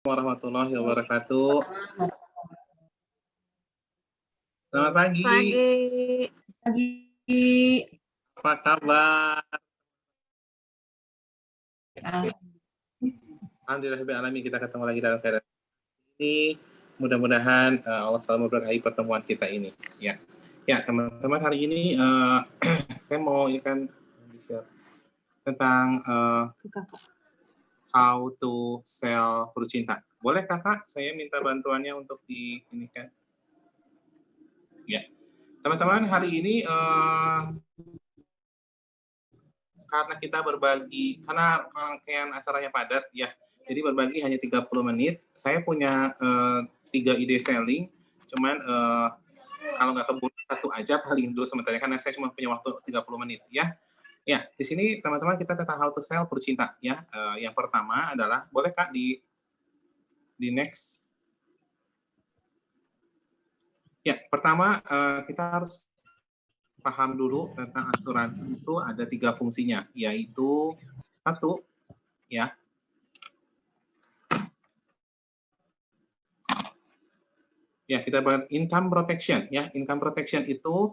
Warahmatullahi wabarakatuh. Selamat pagi. Pagi. Apa kabar? Alhamdulillah kita ketemu lagi dalam keadaan ini. Mudah-mudahan Allah selalu memberkahi pertemuan kita ini. Ya, teman-teman, hari ini saya mau tentang how to sell produk cinta. Boleh kakak? Saya minta bantuannya untuk ini kan. Ya, teman-teman, hari ini karena kita berbagi, karena rangkaian acaranya padat ya, jadi berbagi hanya 30 menit. Saya punya 3 ide selling, cuman kalau nggak keburu satu aja paling dulu sementara, karena saya cuma punya waktu 30 menit ya. Ya, di sini teman-teman kita tentang how to sell produk cinta ya. Yang pertama adalah, boleh Kak di next. Ya, pertama kita harus paham dulu tentang asuransi itu ada 3 fungsinya, yaitu 1 ya. Ya, kita bahas income protection ya. Income protection itu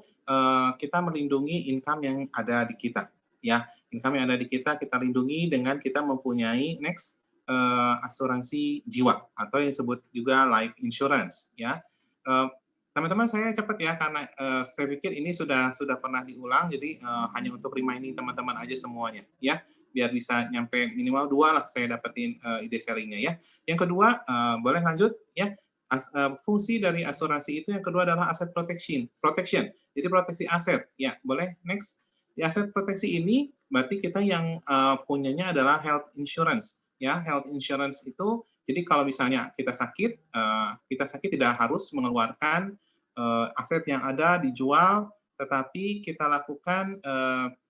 kita melindungi income yang ada di kita ya. Income yang ada di kita lindungi dengan kita mempunyai asuransi jiwa atau yang disebut juga life insurance ya. Teman-teman, saya cepat ya karena saya pikir ini sudah pernah diulang, jadi hanya untuk reminding teman-teman aja semuanya ya, biar bisa nyampe minimal 2 lah saya dapetin ide sharingnya ya. Yang kedua, boleh lanjut ya. Fungsi dari asuransi itu yang kedua adalah aset protection. Jadi proteksi aset ya. Boleh next. Di aset proteksi ini berarti kita yang punyanya adalah health insurance ya. Health insurance itu jadi kalau misalnya kita sakit tidak harus mengeluarkan aset yang ada dijual, tetapi kita lakukan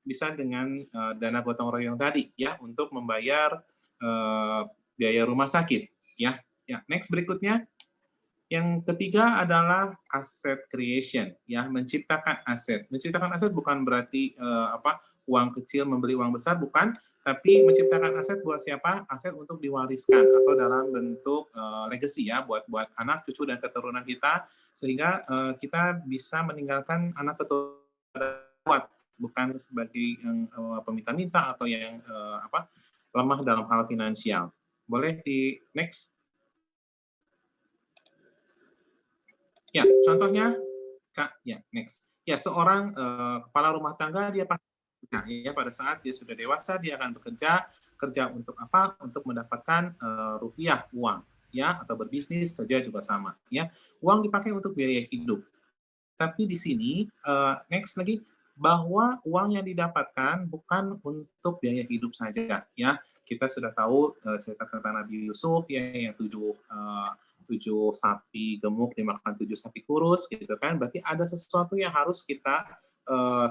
bisa dengan dana gotong royong tadi ya, untuk membayar biaya rumah sakit ya. Ya, next berikutnya. Yang ketiga adalah asset creation ya, menciptakan aset. Menciptakan aset bukan berarti uang kecil membeli uang besar, bukan, tapi menciptakan aset buat siapa? Aset untuk diwariskan atau dalam bentuk legacy ya, buat anak, cucu dan keturunan kita, sehingga kita bisa meninggalkan anak keturunan kuat, bukan sebagai yang peminta-minta atau yang lemah dalam hal finansial. Boleh di next. Ya, contohnya Kak, ya next. Ya, seorang kepala rumah tangga dia pasti ya pada saat dia sudah dewasa dia akan kerja untuk apa? Untuk mendapatkan rupiah, uang ya, atau berbisnis, kerja juga sama ya. Uang dipakai untuk biaya hidup. Tapi di sini next lagi, bahwa uang yang didapatkan bukan untuk biaya hidup saja ya. Kita sudah tahu cerita tentang Nabi Yusuf ya, yang 7 sapi gemuk dimakan 7 sapi kurus gitu kan. Berarti ada sesuatu yang harus kita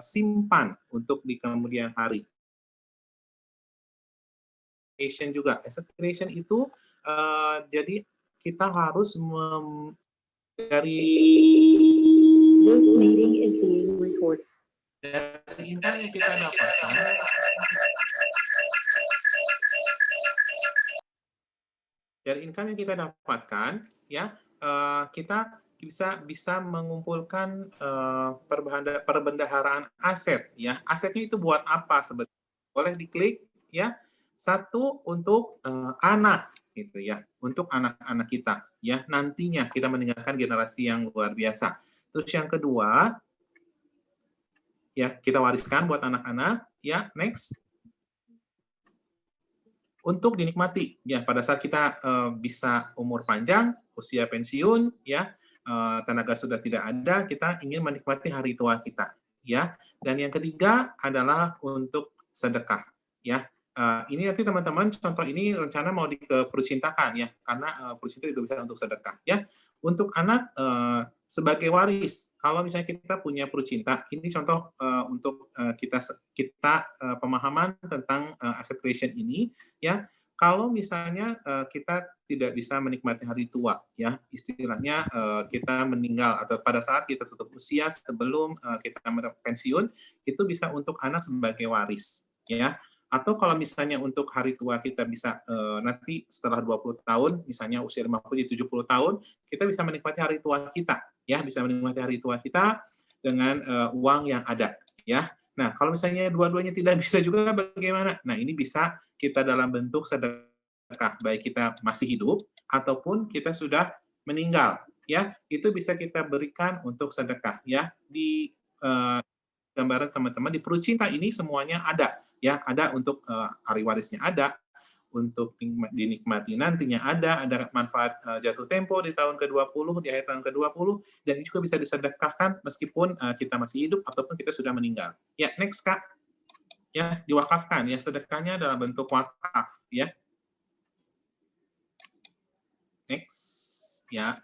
simpan untuk di kemudian hari. Creation juga. Asset creation itu jadi kita harus dari income yang kita dapatkan. Dari income yang kita dapatkan ya, kita bisa mengumpulkan perbendaharaan aset ya. Asetnya itu buat apa sebetulnya? Boleh diklik ya. 1 untuk anak gitu ya, untuk anak-anak kita ya, nantinya kita meninggalkan generasi yang luar biasa. Terus yang kedua ya, kita wariskan buat anak-anak ya. Next. Untuk dinikmati ya pada saat kita bisa umur panjang, usia pensiun ya, tenaga sudah tidak ada, kita ingin menikmati hari tua kita ya. Dan yang ketiga adalah untuk sedekah ya. Ini nanti teman-teman, contoh ini rencana mau dipercintakan ya, karena percinta itu bisa untuk sedekah ya. Untuk anak sebagai waris, kalau misalnya kita punya percinta, ini contoh untuk kita pemahaman tentang asset creation ini ya. Kalau misalnya kita tidak bisa menikmati hari tua ya, istilahnya kita meninggal atau pada saat kita tutup usia sebelum kita pensiun, itu bisa untuk anak sebagai waris ya. Atau kalau misalnya untuk hari tua kita bisa nanti setelah 20 tahun, misalnya usia 50 jadi 70 tahun, kita bisa menikmati hari tua kita, ya, bisa menikmati hari tua kita dengan uang yang ada, ya. Nah, kalau misalnya dua-duanya tidak bisa juga bagaimana? Nah, ini bisa kita dalam bentuk sedekah, baik kita masih hidup ataupun kita sudah meninggal, ya. Itu bisa kita berikan untuk sedekah, ya. Di gambaran teman-teman di perut cinta ini semuanya ada, ya, ada untuk hari warisnya ada, untuk dinikmati nantinya ada manfaat jatuh tempo di tahun ke-20, di akhir tahun ke-20, dan juga bisa disedekahkan meskipun kita masih hidup ataupun kita sudah meninggal. Ya, next Kak. Ya, diwakafkan ya, sedekahnya dalam bentuk wakaf ya. Next, ya.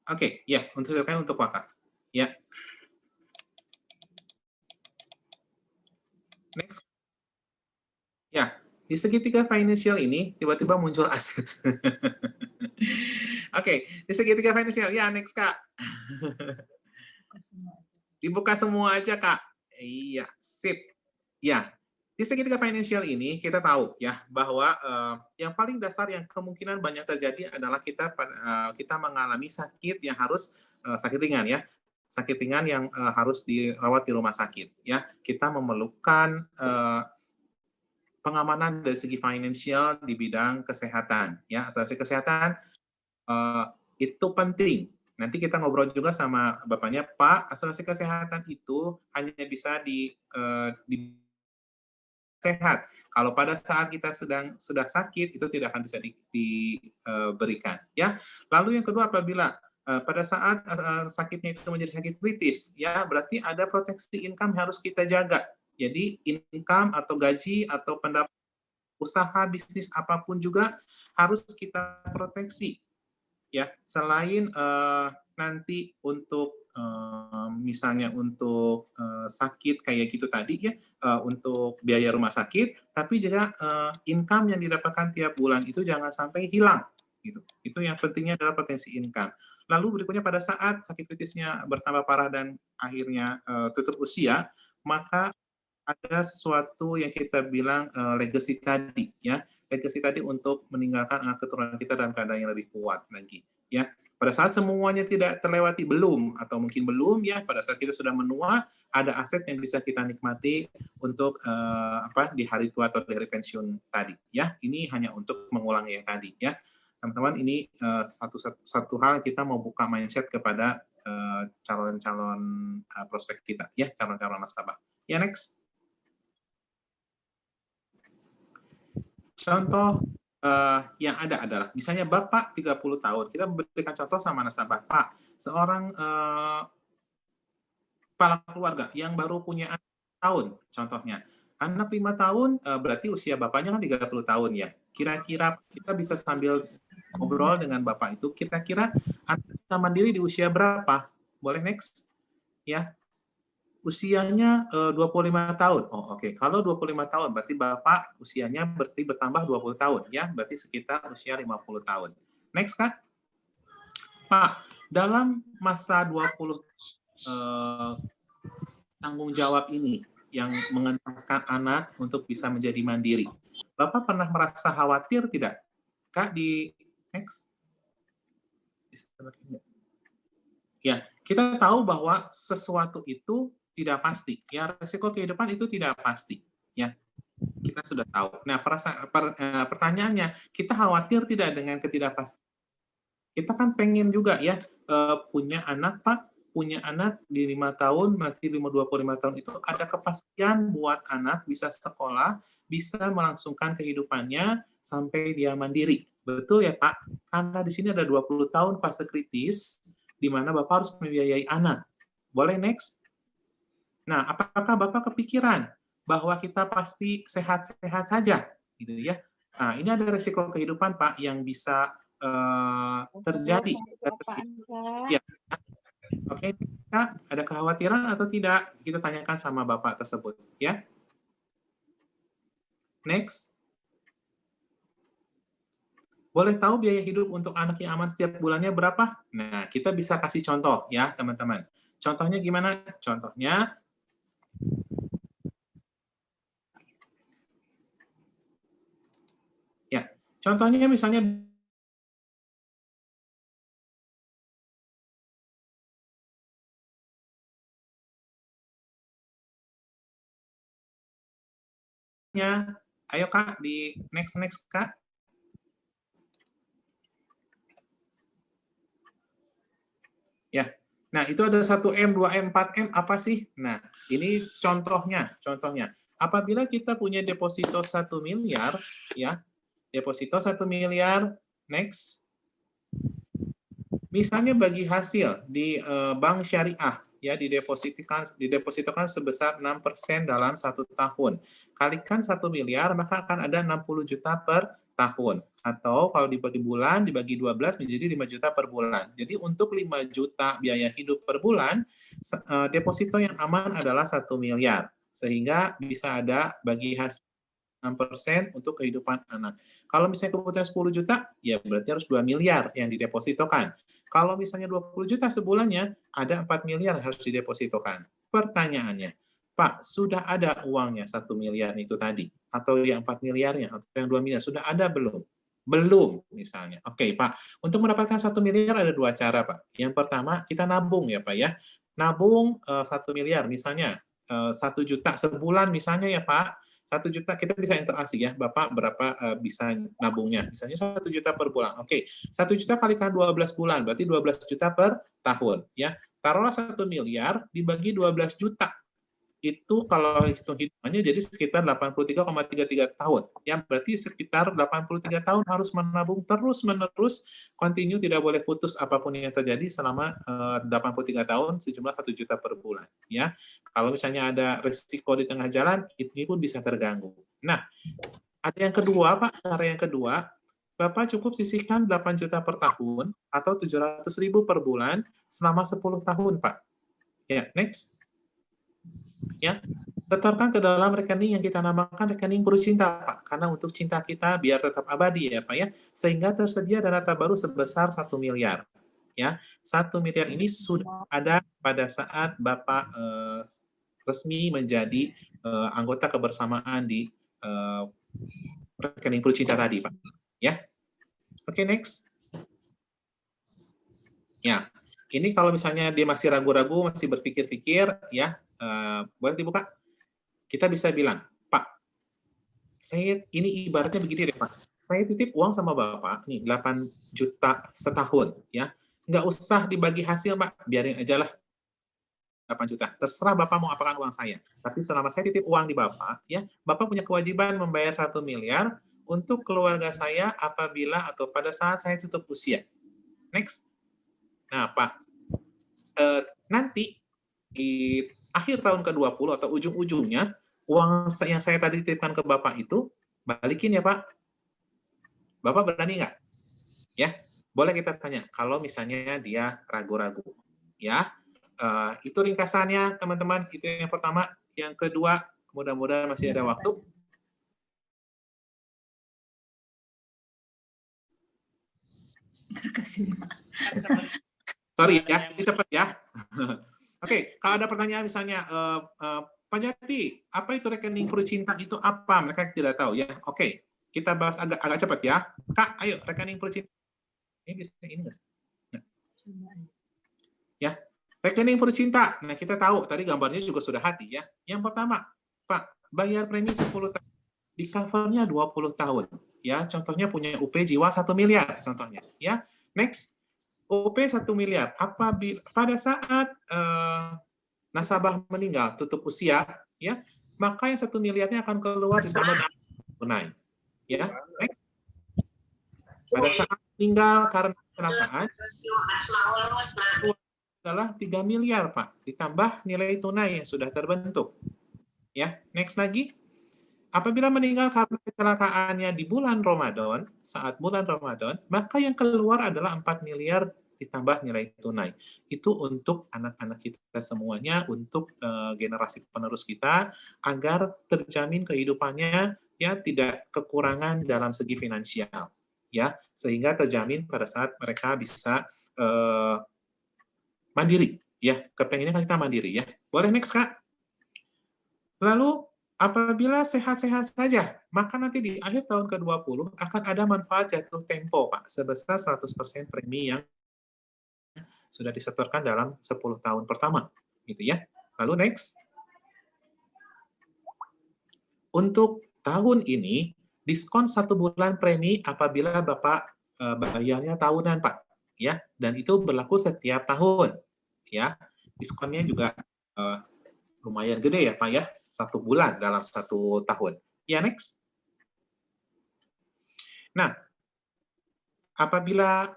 Oke, ya, untuk sedekahnya untuk wakaf. Ya. Next. Ya, di segitiga financial ini tiba-tiba muncul aset. Oke, di segitiga financial, ya next Kak. Dibuka semua aja Kak. Iya, sip. Ya, di segitiga financial ini kita tahu ya bahwa yang paling dasar yang kemungkinan banyak terjadi adalah kita mengalami sakit yang harus sakit ringan ya, sakit ringan yang harus dirawat di rumah sakit ya. Kita memerlukan pengamanan dari segi financial di bidang kesehatan ya, asuransi kesehatan itu penting. Nanti kita ngobrol juga sama bapaknya, Pak, asuransi kesehatan itu hanya bisa di sehat. Kalau pada saat kita sudah sakit, itu tidak akan bisa diberikan. Ya. Lalu yang kedua, apabila pada saat sakitnya itu menjadi sakit kritis, ya berarti ada proteksi income yang harus kita jaga. Jadi income atau gaji atau pendapatan usaha bisnis apapun juga harus kita proteksi ya, selain nanti untuk misalnya untuk sakit kayak gitu tadi ya, untuk biaya rumah sakit, tapi juga income yang didapatkan tiap bulan itu jangan sampai hilang gitu. Itu yang pentingnya adalah potensi income. Lalu berikutnya pada saat sakit kritisnya bertambah parah dan akhirnya tutup usia, maka ada sesuatu yang kita bilang legacy tadi ya, legacy tadi untuk meninggalkan anak keturunan kita dalam keadaan yang lebih kuat lagi ya. Pada saat semuanya tidak terlewati belum atau mungkin belum ya, pada saat kita sudah menua ada aset yang bisa kita nikmati untuk di hari tua atau di hari pensiun tadi ya. Ini hanya untuk mengulang yang tadi ya. Teman-teman ini satu hal kita mau buka mindset kepada calon-calon prospek kita ya, calon-calon nasabah. Ya next. Contoh yang ada adalah misalnya Bapak 30 tahun, kita berikan contoh sama nasabah, Pak, seorang kepala keluarga yang baru punya anak tahun contohnya. Anak 5 tahun berarti usia Bapaknya kan 30 tahun ya. Kira-kira kita bisa sambil ngobrol dengan Bapak itu, kira-kira anak bisa mandiri di usia berapa? Boleh next? Ya. Usianya 25 tahun. Oh, oke. Kalau 25 tahun berarti Bapak usianya berarti bertambah 20 tahun ya, berarti sekitar usia 50 tahun. Next, Kak. Pak, dalam masa 20 tanggung jawab ini yang mengentaskan anak untuk bisa menjadi mandiri. Bapak pernah merasa khawatir tidak? Kak, di next. Ya, kita tahu bahwa sesuatu itu tidak pasti. Ya, resiko kehidupan itu tidak pasti. Ya, kita sudah tahu. Nah, pertanyaannya, kita khawatir tidak dengan ketidakpastian? Kita kan pengen juga ya punya anak, Pak, punya anak di 5 tahun, nanti 25 tahun itu ada kepastian buat anak bisa sekolah, bisa melangsungkan kehidupannya sampai dia mandiri. Betul ya, Pak? Karena di sini ada 20 tahun fase kritis di mana Bapak harus membiayai anak. Boleh next? Nah, apakah Bapak kepikiran bahwa kita pasti sehat-sehat saja, gitu ya? Nah, ini ada resiko kehidupan, Pak, yang bisa terjadi. Ya. Oke, Kak, ada kekhawatiran atau tidak? Kita tanyakan sama Bapak tersebut, ya. Next. Boleh tahu biaya hidup untuk anak yang aman setiap bulannya berapa? Nah, kita bisa kasih contoh ya, teman-teman. Contohnya gimana? Contohnya Contohnya misalnya ayo Kak, di next Kak. Ya. Nah, itu ada 1M, 2M, 4M apa sih? Nah, ini contohnya. Apabila kita punya deposito 1 miliar, ya, deposito 1 miliar, next. Misalnya bagi hasil di bank syariah, ya, didepositokan sebesar 6% dalam 1 tahun. Kalikan 1 miliar, maka akan ada 60 juta per tahun. Atau kalau dibagi bulan, dibagi 12 menjadi 5 juta per bulan. Jadi untuk 5 juta biaya hidup per bulan, deposito yang aman adalah 1 miliar. Sehingga bisa ada bagi hasil 6% untuk kehidupan anak. Kalau misalnya kebutuhan 10 juta, ya berarti harus 2 miliar yang didepositokan. Kalau misalnya 20 juta sebulannya, ada 4 miliar yang harus didepositokan. Pertanyaannya, Pak, sudah ada uangnya 1 miliar itu tadi? Atau yang 4 miliarnya? Atau yang 2 miliar? Sudah ada belum? Belum, misalnya. Oke, Pak. Untuk mendapatkan 1 miliar ada 2 cara, Pak. Yang pertama, kita nabung ya, Pak ya. Nabung 1 miliar, misalnya 1 juta sebulan misalnya ya, Pak. 1 juta kita bisa interaksi ya, Bapak berapa bisa nabungnya. Misalnya 1 juta per bulan. Oke, 1 juta kalikan 12 bulan, berarti 12 juta per tahun. Ya, taruhlah 1 miliar dibagi 12 juta. Itu kalau hitung-hitungannya jadi sekitar 83,33 tahun. Ya, berarti sekitar 83 tahun harus menabung terus-menerus, continue, tidak boleh putus apapun yang terjadi selama 83 tahun sejumlah 1 juta per bulan. Ya, kalau misalnya ada risiko di tengah jalan, ini pun bisa terganggu. Nah, ada yang kedua, Pak, cara yang kedua, Bapak cukup sisihkan 8 juta per tahun atau 700.000 per bulan selama 10 tahun, Pak. Ya, next. Ya, setorkan ke dalam rekening yang kita namakan rekening Puru Cinta, Pak. Karena untuk cinta kita biar tetap abadi ya, Pak ya. Sehingga tersedia dana tabungan sebesar 1 miliar. Ya, 1 miliar ini sudah ada pada saat Bapak resmi menjadi anggota kebersamaan di rekening Puru Cinta tadi, Pak. Ya. Oke, next. Ya, ini kalau misalnya dia masih ragu-ragu, masih berpikir-pikir, ya, boleh dibuka? Kita bisa bilang, Pak, saya ini ibaratnya begini deh, Pak. Saya titip uang sama Bapak, nih 8 juta setahun, ya. Nggak usah dibagi hasil, Pak. Biarin aja lah 8 juta. Terserah Bapak mau apakan uang saya. Tapi selama saya titip uang di Bapak, ya, Bapak punya kewajiban membayar 1 miliar untuk keluarga saya apabila atau pada saat saya tutup usia. Next. Nah, Pak, nanti di akhir tahun ke-20 atau ujung-ujungnya, uang yang saya tadi titipkan ke Bapak itu, balikin ya Pak. Bapak berani nggak? Ya, boleh kita tanya. Kalau misalnya dia ragu-ragu, ya, itu ringkasannya teman-teman. Itu yang pertama. Yang kedua, mudah-mudahan masih ada waktu. Sorry ya, ini cepat ya. Oke, kalau ada pertanyaan misalnya, Pak Jati, apa itu rekening Puru Cinta itu apa? Mereka tidak tahu ya. Oke, kita bahas agak cepat ya. Kak, ayo rekening Puru Cinta. Ini bisa ini nggak sih? Nah. Ya, rekening Puru Cinta. Nah, kita tahu tadi gambarnya juga sudah hati ya. Yang pertama, Pak, bayar premi 10 tahun. Di covernya 20 tahun. Ya, contohnya punya UP jiwa 1 miliar contohnya. Ya, next. UP 1 miliar. Apabila pada saat nasabah meninggal, tutup usia, ya, maka yang 1 miliarnya akan keluar di dalam tunai. Ya, next. Pada saat meninggal karena kecelakaan, adalah 3 miliar, Pak, ditambah nilai tunai yang sudah terbentuk. Ya, next lagi. Apabila meninggal karena kecelakaannya di bulan Ramadan, saat bulan Ramadan, maka yang keluar adalah 4 miliar ditambah nilai tunai. Itu untuk anak-anak kita semuanya, untuk generasi penerus kita, agar terjamin kehidupannya ya tidak kekurangan dalam segi finansial. Ya, sehingga terjamin pada saat mereka bisa mandiri. Ya, kepengennya kan kita mandiri ya. Boleh next, Kak? Lalu Apabila sehat-sehat saja, maka nanti di akhir tahun ke-20 akan ada manfaat jatuh tempo, Pak, sebesar 100% premi yang sudah disetorkan dalam 10 tahun pertama, gitu ya. Lalu next, untuk tahun ini, diskon 1 bulan premi apabila Bapak bayarnya tahunan, Pak, ya, dan itu berlaku setiap tahun, ya. Diskonnya juga lumayan gede ya, Pak, ya, 1 bulan dalam 1 tahun. Ya, next. Nah, apabila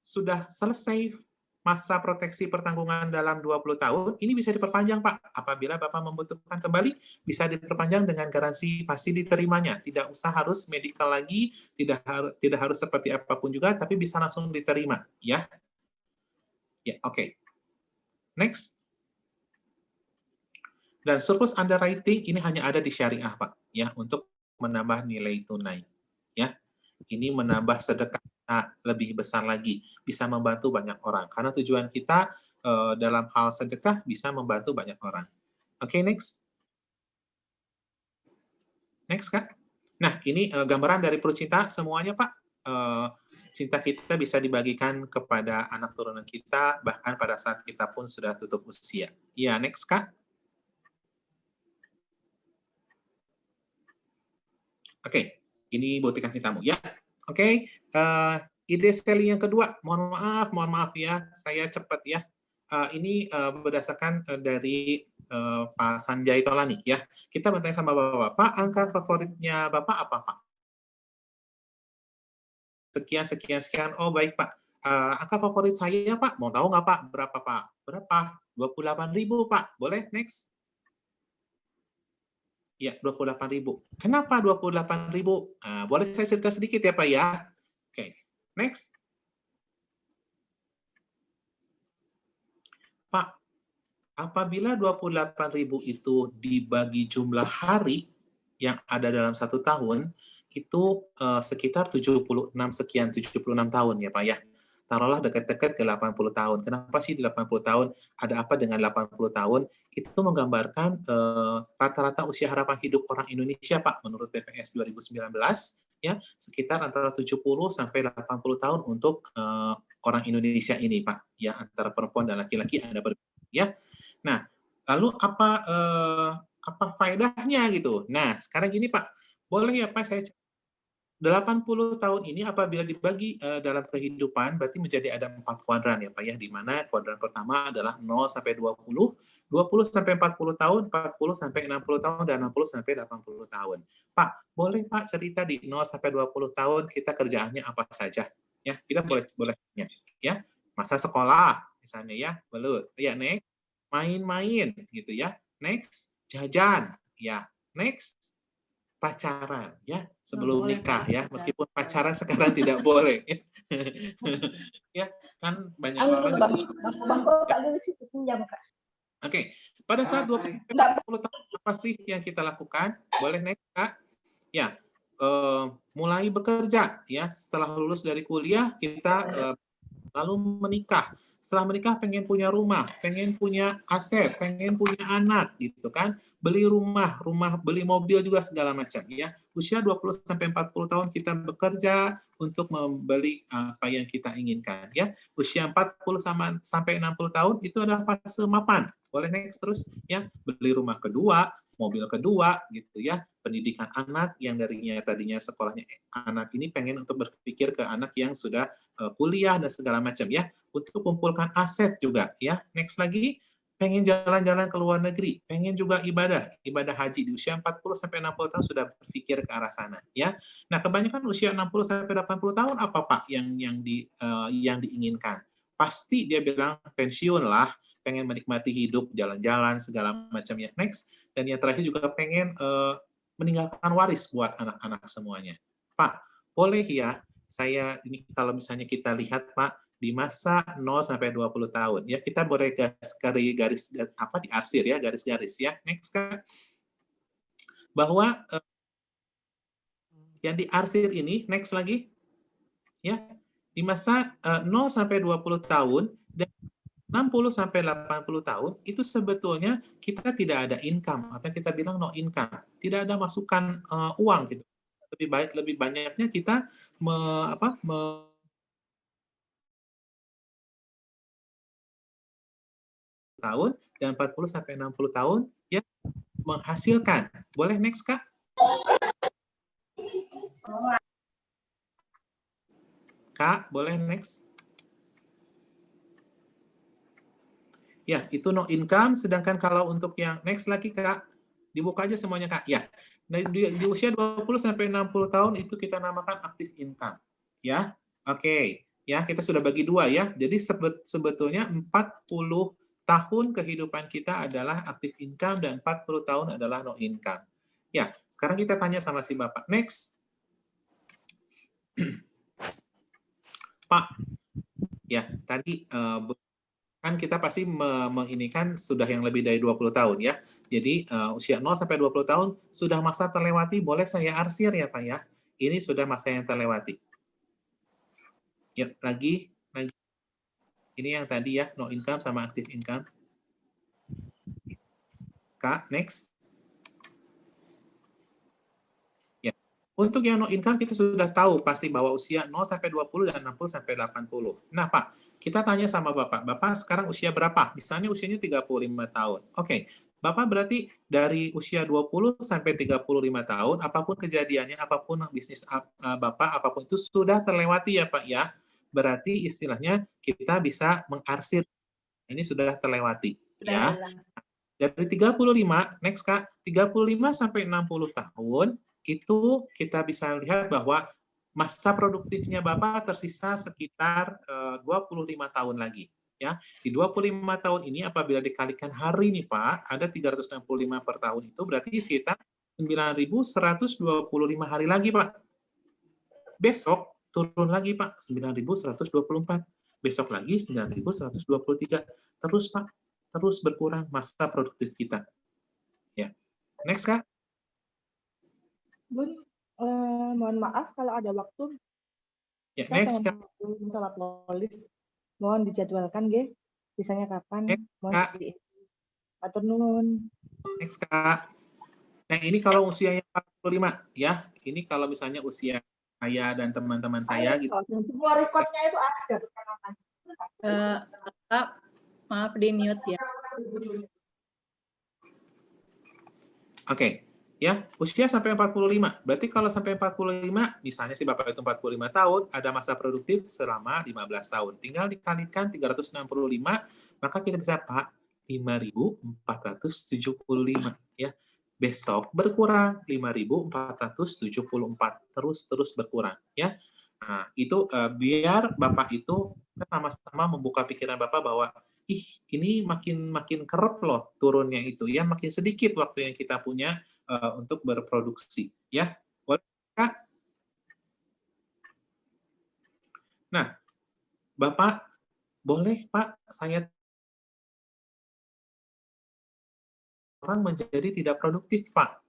sudah selesai masa proteksi pertanggungan dalam 20 tahun, ini bisa diperpanjang, Pak. Apabila Bapak membutuhkan kembali, bisa diperpanjang dengan garansi pasti diterimanya. Tidak usah harus medical lagi, tidak harus seperti apapun juga, tapi bisa langsung diterima, ya. Ya, oke. Next. Dan surplus underwriting ini hanya ada di syariah, Pak, ya, untuk menambah nilai tunai, ya. Ini menambah sedekah lebih besar lagi, bisa membantu banyak orang. Karena tujuan kita dalam hal sedekah bisa membantu banyak orang. Oke, next. Next, Kak. Nah, ini gambaran dari perut cinta semuanya, Pak. Cinta kita bisa dibagikan kepada anak turunan kita, bahkan pada saat kita pun sudah tutup usia. Ya, next, Kak. Oke, ini buktikan hitammu ya. Oke, ide selling yang kedua, mohon maaf ya, saya cepat ya. Ini berdasarkan dari Pak Sanjay Tolani ya. Kita bertanya sama Bapak, angka favoritnya Bapak apa, Pak? Sekian, sekian, sekian. Oh, baik, Pak. Angka favorit saya, Pak. Mau tahu nggak, Pak? Berapa, Pak? Berapa? 28.000, Pak. Boleh? Next. Ya, 28.000. Kenapa 28.000? Boleh saya cerita sedikit ya, Pak ya? Oke, next. Pak, apabila 28.000 itu dibagi jumlah hari yang ada dalam 1 tahun, itu sekitar 76 tahun ya, Pak ya. Taruhlah dekat-dekat ke 80 tahun. Kenapa sih 80 tahun? Ada apa dengan 80 tahun? Itu menggambarkan rata-rata usia harapan hidup orang Indonesia, Pak, menurut BPS 2019, ya, sekitar antara 70 sampai 80 tahun untuk orang Indonesia ini, Pak. Ya, antara perempuan dan laki-laki ada berbeda, ya. Nah, lalu apa faedahnya gitu? Nah, sekarang gini, Pak, boleh ya, Pak, saya 80 tahun ini apabila dibagi dalam kehidupan berarti menjadi ada 4 kuadran ya, Pak, ya, di mana kuadran pertama adalah 0 sampai 20 sampai 40 tahun, 40 sampai 60 tahun, dan 60 sampai 80 tahun. Pak, boleh Pak cerita di 0 sampai 20 tahun kita kerjaannya apa saja? Ya, kita boleh boleh tanya, ya. Masa sekolah misalnya ya, belut. Ya, next, main-main gitu ya. Next, jajan, ya. Next, pacaran ya, sebelum nikah ya, meskipun pacaran sekarang tidak boleh. Ya, kan banyak orang ya. Oke, pada saat 20 tahun apa sih yang kita lakukan? Boleh next, Kak? Ya, mulai bekerja ya, setelah lulus dari kuliah kita lalu menikah. Setelah menikah pengen punya rumah, pengen punya aset, pengen punya anak gitu kan. Beli rumah, beli mobil juga segala macam ya. Usia 20 sampai 40 tahun kita bekerja untuk membeli apa yang kita inginkan ya. Usia 40 sampai 60 tahun itu adalah fase mapan. Boleh next terus ya. Beli rumah kedua, mobil kedua gitu ya. Pendidikan anak yang tadinya sekolahnya anak ini pengen untuk berpikir ke anak yang sudah kuliah dan segala macam ya, untuk kumpulkan aset juga ya. Next lagi, pengen jalan-jalan ke luar negeri, pengen juga ibadah haji di usia 40 sampai 60 tahun sudah berpikir ke arah sana ya. Nah, kebanyakan usia 60 sampai 80 tahun apa Pak yang diinginkan? Pasti dia bilang pensiun lah, pengen menikmati hidup, jalan-jalan segala macamnya. Next, dan yang terakhir juga pengen meninggalkan waris buat anak-anak semuanya. Pak, boleh ya saya ini kalau misalnya kita lihat Pak, di masa 0 sampai 20 tahun ya, kita boleh garis apa diarsir ya, garis-garis ya. Next Kak. Bahwa yang diarsir ini next lagi ya, di masa 0 sampai 20 tahun dan 60 sampai 80 tahun itu sebetulnya kita tidak ada income atau kita bilang no income, tidak ada masukan uang gitu. Lebih banyaknya kita tahun dan 40 sampai 60 tahun ya menghasilkan. Boleh next Kak? Kak, boleh next? Ya, itu no income, sedangkan kalau untuk yang next lagi Kak, dibuka aja semuanya Kak. Ya, nah, di usia 20 sampai 60 tahun itu kita namakan active income. Ya, oke. Ya, kita sudah bagi dua ya. Jadi sebetulnya 40 tahun kehidupan kita adalah active income dan 40 tahun adalah no income. Ya, sekarang kita tanya sama si Bapak. Next. Pak, ya tadi kan kita pasti menginikan sudah yang lebih dari 20 tahun ya. Jadi usia 0 sampai 20 tahun sudah masa terlewati, boleh saya arsir ya Pak ya. Ini sudah masa yang terlewati. Ya, lagi. Ini yang tadi ya, no income sama active income. Kak, next. Ya. Untuk yang no income kita sudah tahu pasti bahwa usia 0 sampai 20 dan 60 sampai 80. Nah, Pak, kita tanya sama Bapak. Bapak sekarang usia berapa? Misalnya usianya 35 tahun. Oke. Bapak berarti dari usia 20 sampai 35 tahun, apapun kejadiannya, apapun bisnis Bapak, apapun itu sudah terlewati ya Pak ya. Berarti istilahnya kita bisa mengarsir. Ini sudah terlewati. Ya. Dari 35, next Kak, 35 sampai 60 tahun, itu kita bisa lihat bahwa masa produktifnya Bapak tersisa sekitar 25 tahun lagi. Ya, di 25 tahun ini apabila dikalikan hari nih Pak, ada 365 per tahun itu berarti sekitar 9.125 hari lagi Pak. Besok turun lagi Pak, 9.124. Besok lagi 9.123. Terus Pak, terus berkurang masa produktif kita. Ya. Next Kak. Bun, mohon maaf kalau ada waktu. Ya, next Kak. Masalah polis. Mohon dijadwalkan, nggih. Bisanya kapan? Next, mohon Kak. Atur nuwun. Next Kak. Nah, ini kalau usianya 45 ya. Ini kalau misalnya usia saya dan teman-teman saya gitu. Semua recordnya itu ada. Kak, maaf di mute ya. Oke. Ya, usia sampai 45. Berarti kalau sampai 45, misalnya si Bapak itu 45 tahun, ada masa produktif selama 15 tahun. Tinggal dikalikan 365, maka kita bisa Pak 5.475 ya. Besok berkurang 5.474, terus berkurang ya. Nah, itu biar Bapak itu sama-sama membuka pikiran Bapak bahwa ini makin kerap loh turunnya itu ya, makin sedikit waktu yang kita punya untuk berproduksi ya. Boleh Kak? Nah, Bapak boleh Pak saya orang menjadi tidak produktif Pak.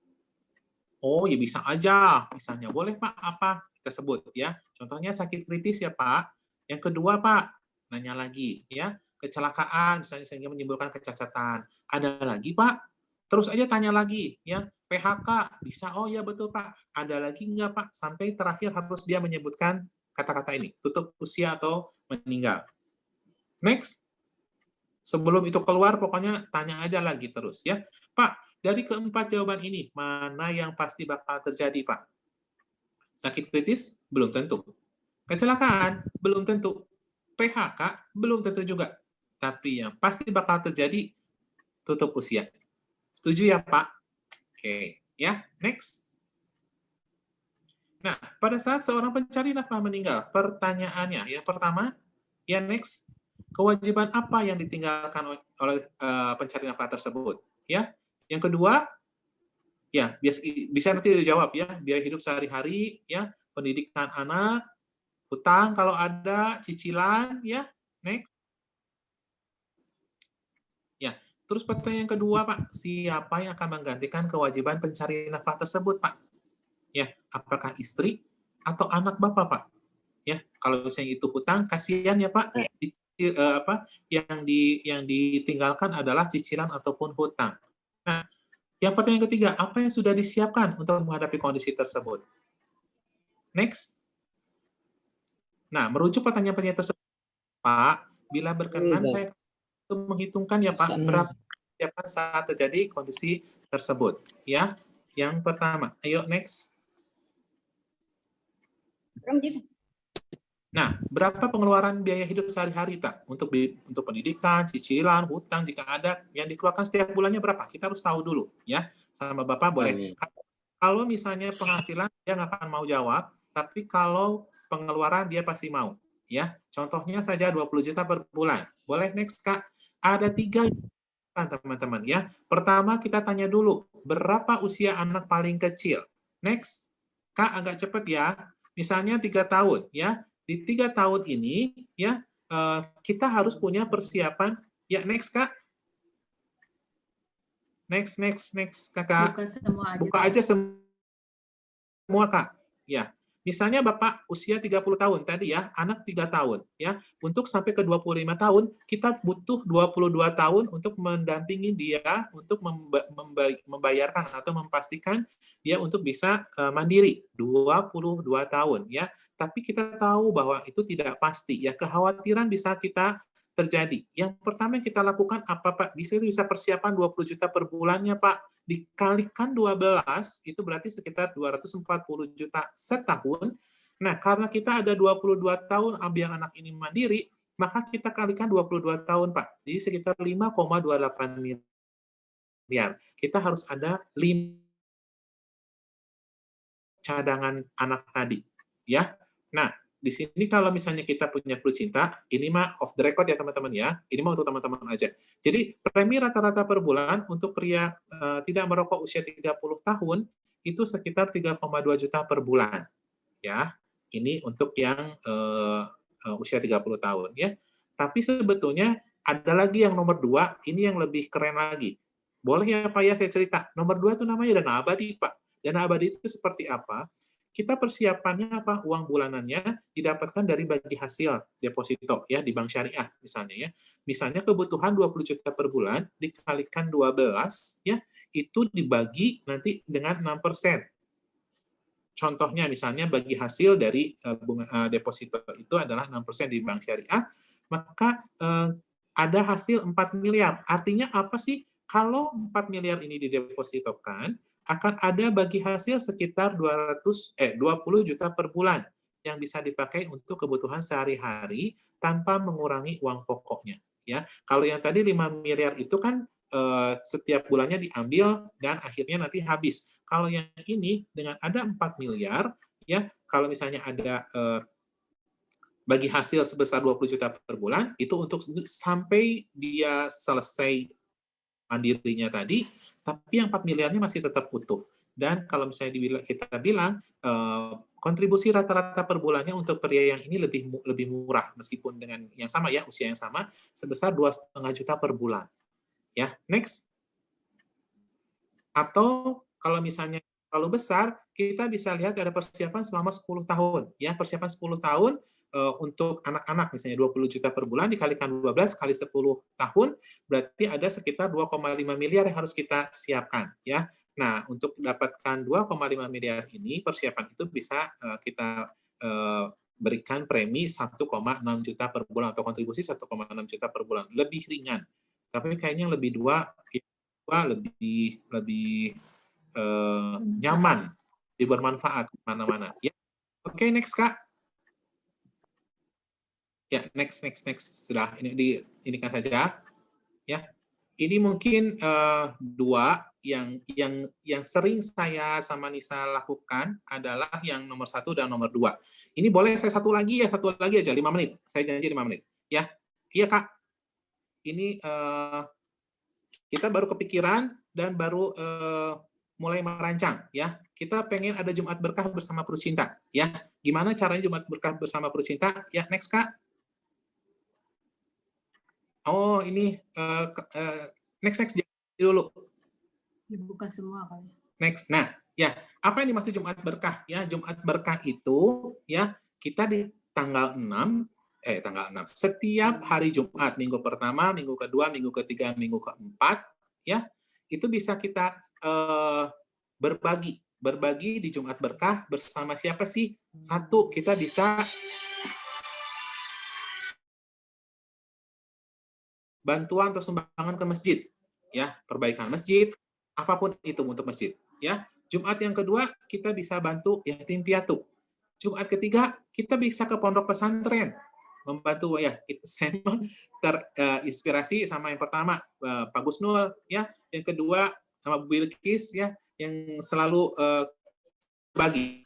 Oh ya bisa aja, misalnya boleh Pak apa kita sebut ya. Contohnya sakit kritis ya Pak. Yang kedua Pak, nanya lagi ya, kecelakaan misalnya sehingga menimbulkan kecacatan. Ada lagi Pak? Terus aja tanya lagi ya, PHK bisa. Oh ya betul Pak. Ada lagi enggak Pak? Sampai terakhir harus dia menyebutkan kata-kata ini, tutup usia atau meninggal. Next. Sebelum itu keluar pokoknya tanya aja lagi terus ya. Pak, dari keempat jawaban ini, mana yang pasti bakal terjadi, Pak? Sakit kritis? Belum tentu. Kecelakaan? Belum tentu. PHK? Belum tentu juga. Tapi yang pasti bakal terjadi, tutup usia. Setuju ya, Pak? Oke. Ya, next. Nah, pada saat seorang pencari nafkah meninggal, pertanyaannya, yang pertama, ya next, kewajiban apa yang ditinggalkan oleh pencari nafkah tersebut? Ya, yang kedua, ya bisa nanti dijawab ya, biaya hidup sehari-hari, ya, pendidikan anak, hutang kalau ada, cicilan, ya, next. Ya, terus pertanyaan yang kedua Pak, siapa yang akan menggantikan kewajiban pencari nafkah tersebut Pak? Ya, apakah istri atau anak Bapak Pak? Ya, kalau misalnya itu hutang, kasihan ya Pak, yang ditinggalkan adalah cicilan ataupun hutang. Nah, yang pertanyaan ketiga, apa yang sudah disiapkan untuk menghadapi kondisi tersebut? Next. Nah, merujuk pertanyaan-pertanyaan tersebut, Pak, bila berkenan saya menghitungkan ya Pak, berapa disiapkan saat terjadi kondisi tersebut. Ya, yang pertama, ayo next. Nah, berapa pengeluaran biaya hidup sehari-hari, Tak? Untuk pendidikan, cicilan, hutang, jika ada, yang dikeluarkan setiap bulannya berapa? Kita harus tahu dulu, ya. Sama Bapak boleh. Kalau misalnya penghasilan, dia nggak akan mau jawab, tapi kalau pengeluaran, dia pasti mau. Ya, contohnya saja 20 juta per bulan. Boleh next, Kak? Ada 3 teman-teman, ya. Pertama, kita tanya dulu, berapa usia anak paling kecil? Next. Kak, agak cepat ya. Misalnya 3 tahun, ya. Di 3 tahun ini, ya, kita harus punya persiapan. Ya, next, Kak. Next, Kakak. Buka semua aja. Buka aja semua, Kak. Ya. Misalnya Bapak usia 30 tahun tadi ya, anak 3 tahun ya. Untuk sampai ke 25 tahun, kita butuh 22 tahun untuk mendampingi dia untuk membayarkan atau memastikan dia untuk bisa mandiri. 22 tahun ya. Tapi kita tahu bahwa itu tidak pasti ya. Kekhawatiran bisa kita terjadi. Yang pertama yang kita lakukan apa, Pak? Bisa persiapan 20 juta per bulannya, Pak. Dikalikan 12, itu berarti sekitar 240 juta setahun. Nah, karena kita ada 22 tahun biar anak ini mandiri, maka kita kalikan 22 tahun, Pak. Jadi sekitar 5,28 miliar. Kita harus ada 5 cadangan anak tadi. Ya. Nah, di sini kalau misalnya kita punya Flu Cinta, ini mah off the record ya teman-teman ya. Ini mah untuk teman-teman aja. Jadi premi rata-rata per bulan untuk pria tidak merokok usia 30 tahun itu sekitar 3,2 juta per bulan. Ya. Ini untuk yang usia 30 tahun ya. Tapi sebetulnya ada lagi yang nomor 2, ini yang lebih keren lagi. Boleh ya Pak ya saya cerita. Nomor 2 itu namanya dana abadi, Pak. Dana abadi itu seperti apa? Kita persiapannya apa? Uang bulanannya didapatkan dari bagi hasil deposito ya di bank syariah misalnya ya. Misalnya kebutuhan 20 juta per bulan dikalikan 12 ya, itu dibagi nanti dengan 6%. Contohnya misalnya bagi hasil dari deposito itu adalah 6% di bank syariah, maka ada hasil 4 miliar. Artinya apa sih? Kalau 4 miliar ini didepositokan, akan ada bagi hasil sekitar 20 juta per bulan yang bisa dipakai untuk kebutuhan sehari-hari tanpa mengurangi uang pokoknya. Ya, kalau yang tadi 5 miliar itu kan setiap bulannya diambil dan akhirnya nanti habis. Kalau yang ini dengan ada 4 miliar, ya kalau misalnya ada bagi hasil sebesar 20 juta per bulan, itu untuk sampai dia selesai mandirinya tadi, tapi yang 4 miliarnya masih tetap utuh. Dan kalau misalnya kita bilang, kontribusi rata-rata per bulannya untuk pria yang ini lebih murah, meskipun dengan yang sama ya, usia yang sama, sebesar 2,5 juta per bulan. Ya, next. Atau kalau misalnya terlalu besar, kita bisa lihat ada persiapan selama 10 tahun. Ya, persiapan 10 tahun untuk anak-anak misalnya 20 juta per bulan dikalikan 12 kali 10 tahun berarti ada sekitar 2,5 miliar yang harus kita siapkan ya. Nah, untuk mendapatkan 2,5 miliar ini persiapan itu bisa kita berikan premi 1,6 juta per bulan atau kontribusi 1,6 juta per bulan. Lebih ringan. Tapi kayaknya lebih lebih nyaman, lebih bermanfaat mana-mana. Ya. Oke, next Kak. Ya, next. Sudah, ini kan saja. Ya, ini mungkin 2 yang sering saya sama Nisa lakukan adalah yang nomor 1 dan nomor 2. Ini boleh saya satu lagi aja, 5 menit. Saya janji 5 menit. Ya, iya Kak. Ini kita baru kepikiran dan baru mulai merancang ya. Kita pengen ada Jumat Berkah bersama Flu Cinta ya. Gimana caranya Jumat Berkah bersama Flu Cinta? Ya, next Kak. Oh, ini next dulu. Dibuka semua kali. Next. Nah, ya, apa yang dimaksud Jumat Berkah? Ya, Jumat Berkah itu ya kita di tanggal 6 tanggal 6. Setiap hari Jumat, minggu pertama, minggu kedua, minggu ketiga, minggu keempat, ya, itu bisa kita berbagi di Jumat Berkah bersama siapa sih? Satu, kita bisa bantuan atau sumbangan ke masjid, ya, perbaikan masjid, apapun itu untuk masjid, ya. Jumat yang kedua, kita bisa bantu yatim piatu. Jumat ketiga, kita bisa ke pondok pesantren, membantu ya. Saya terinspirasi sama yang pertama Pak Gusnul, ya, yang kedua sama Bu Bilkis, ya, yang selalu bagi.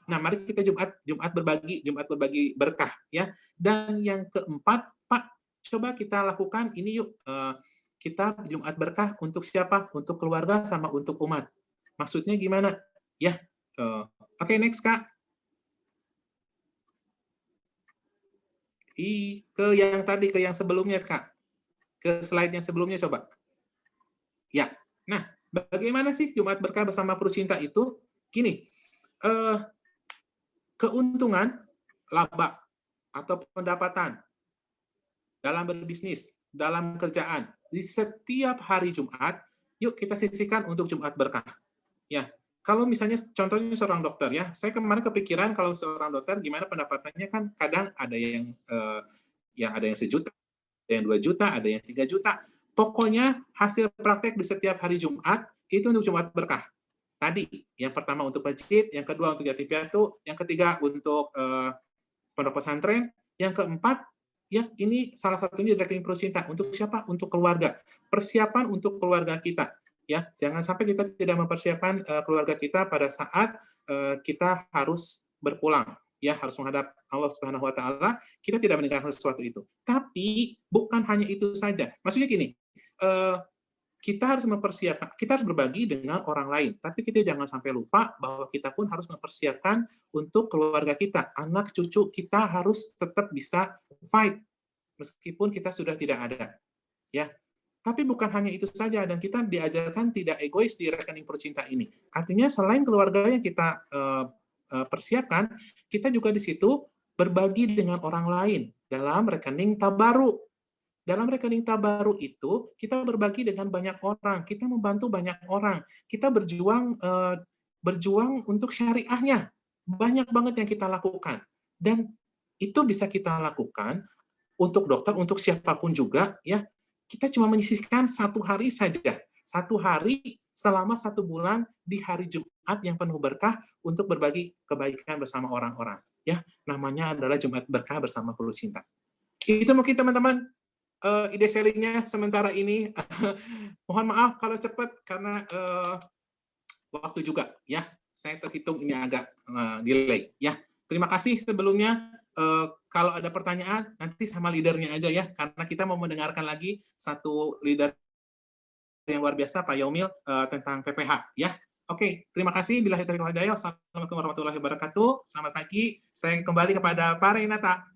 Nah, mari kita Jumat berbagi berkah, ya. Dan yang keempat, Pak, coba kita lakukan ini yuk. Kita Jumat berkah untuk siapa? Untuk keluarga sama untuk umat. Maksudnya gimana? Ya. Oke, next, Kak. Ke yang sebelumnya, Kak. Ke slide yang sebelumnya coba. Ya. Nah, bagaimana sih Jumat berkah bersama Purcinta itu? Gini, keuntungan, laba, atau pendapatan dalam berbisnis, dalam kerjaan, di setiap hari Jumat, yuk kita sisihkan untuk Jumat berkah. Ya, kalau misalnya contohnya seorang dokter, ya, saya kemarin kepikiran kalau seorang dokter gimana pendapatannya, kan kadang ada yang ada yang 1 juta, ada yang 2 juta, ada yang 3 juta. Pokoknya hasil praktek di setiap hari Jumat itu untuk Jumat berkah. Tadi, yang pertama untuk masjid, yang kedua untuk yatim piatu, yang ketiga untuk pondok pesantren, yang keempat, ya ini salah satunya dari rekening Purcinta. Untuk siapa? Untuk keluarga. Persiapan untuk keluarga kita. Ya, jangan sampai kita tidak mempersiapkan keluarga kita pada saat kita harus berpulang. Ya, harus menghadap Allah Subhanahu wa taala, kita tidak meninggalkan sesuatu itu. Tapi bukan hanya itu saja. Maksudnya gini, kita harus mempersiapkan, kita harus berbagi dengan orang lain, tapi kita jangan sampai lupa bahwa kita pun harus mempersiapkan untuk keluarga kita, anak cucu kita harus tetap bisa fight meskipun kita sudah tidak ada, ya. Tapi bukan hanya itu saja, dan kita diajarkan tidak egois di rekening Purcinta ini. Artinya selain keluarga yang kita persiapkan, kita juga di situ berbagi dengan orang lain dalam rekening tabaruk. Dalam rekening tabaruk itu, kita berbagi dengan banyak orang, kita membantu banyak orang, kita berjuang untuk syariahnya. Banyak banget yang kita lakukan. Dan itu bisa kita lakukan untuk dokter, untuk siapapun juga, ya. Kita cuma menyisihkan 1 hari saja. 1 hari selama 1 bulan di hari Jumat yang penuh berkah untuk berbagi kebaikan bersama orang-orang. Ya, namanya adalah Jumat berkah bersama Purcinta. Itu mungkin teman-teman ide sharingnya sementara ini. Mohon maaf kalau cepat karena waktu juga, ya. Saya terhitung ini agak delay, ya. Terima kasih sebelumnya. Kalau ada pertanyaan nanti sama leadernya aja, ya, karena kita mau mendengarkan lagi satu leader yang luar biasa, Pak Yaumil, tentang PPH, ya. Oke, terima kasih. Billahi taufiq wal hidayah. Wassalamualaikum warahmatullahi wabarakatuh. Selamat pagi. Saya kembali kepada Pak Renata.